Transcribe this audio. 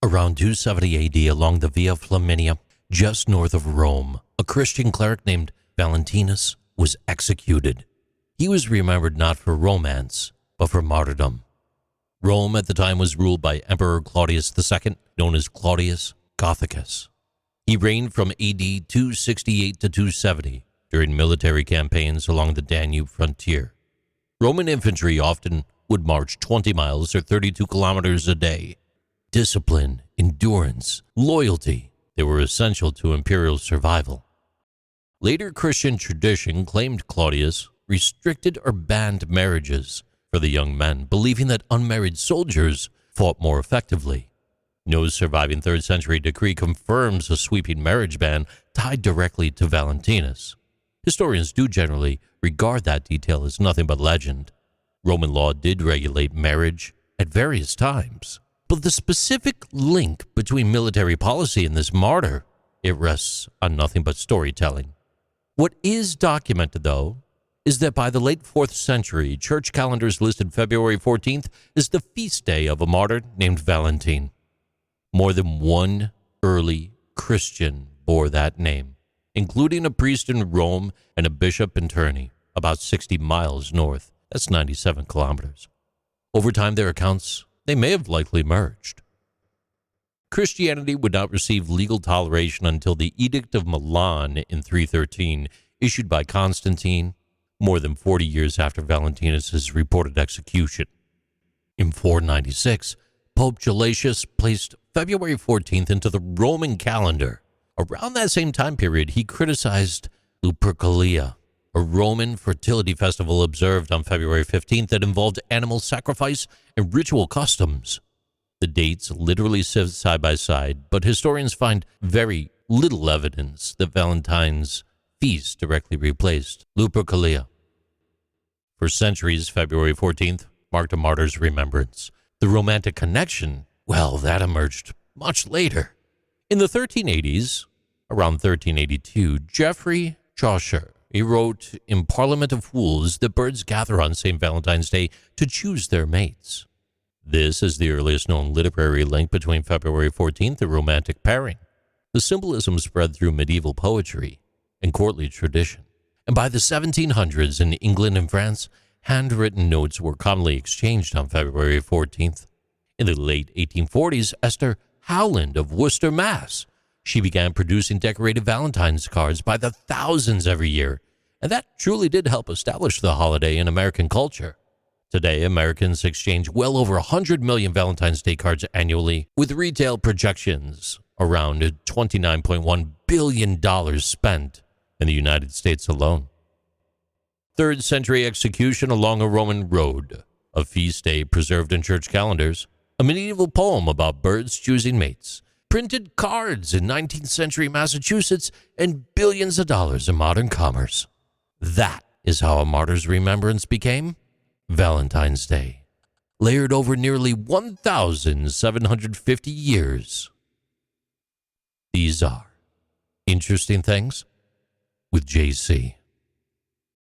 Around 270 AD, along the Via Flaminia, just north of Rome, a Christian cleric named Valentinus was executed. He was remembered not for romance, but for martyrdom. Rome at the time was ruled by Emperor Claudius II, known as Claudius Gothicus. He reigned from AD 268 to 270 during military campaigns along the Danube frontier. Roman infantry often would march 20 miles or 32 kilometers a day. Discipline, endurance, loyalty, they were essential to imperial survival. Later Christian tradition claimed Claudius restricted or banned marriages for the young men, believing that unmarried soldiers fought more effectively. No surviving 3rd century decree confirms a sweeping marriage ban tied directly to Valentinus. Historians do generally regard that detail as nothing but legend. Roman law did regulate marriage at various times, but the specific link between military policy and this martyr, it rests on nothing but storytelling. What is documented, though, is that by the late 4th century, church calendars listed February 14th as the feast day of a martyr named Valentine. More than one early Christian bore that name, including a priest in Rome and a bishop in Terni, about 60 miles north. That's 97 kilometers. Over time, their accounts, they may have likely merged. Christianity would not receive legal toleration until the Edict of Milan in 313, issued by Constantine, more than 40 years after Valentinus' reported execution. In 496, Pope Gelasius placed February 14th into the Roman calendar. Around that same time period, he criticized Lupercalia, a Roman fertility festival observed on February 15th that involved animal sacrifice and ritual customs. The dates literally sit side by side, but historians find very little evidence that Valentine's feast directly replaced Lupercalia. For centuries, February 14th marked a martyr's remembrance. The romantic connection, well, that emerged much later. In the 1380s, around 1382, Geoffrey Chaucer, he wrote in Parliament of Fools that birds gather on St. Valentine's Day to choose their mates. This is the earliest known literary link between February 14th and romantic pairing. The symbolism spread through medieval poetry and courtly tradition, and by the 1700s in England and France, handwritten notes were commonly exchanged on February 14th. In the late 1840s, Esther Howland of Worcester, Mass. She began producing decorated Valentine's cards by the thousands every year, and that truly did help establish the holiday in American culture. Today, Americans exchange well over 100 million Valentine's Day cards annually, with retail projections around $29.1 billion spent in the United States alone. 3rd century execution along a Roman road, a feast day preserved in church calendars, a medieval poem about birds choosing mates, printed cards in 19th century Massachusetts, and billions of dollars in modern commerce. That is how a martyr's remembrance became Valentine's Day, layered over nearly 1,750 years. These are Interesting Things with JC.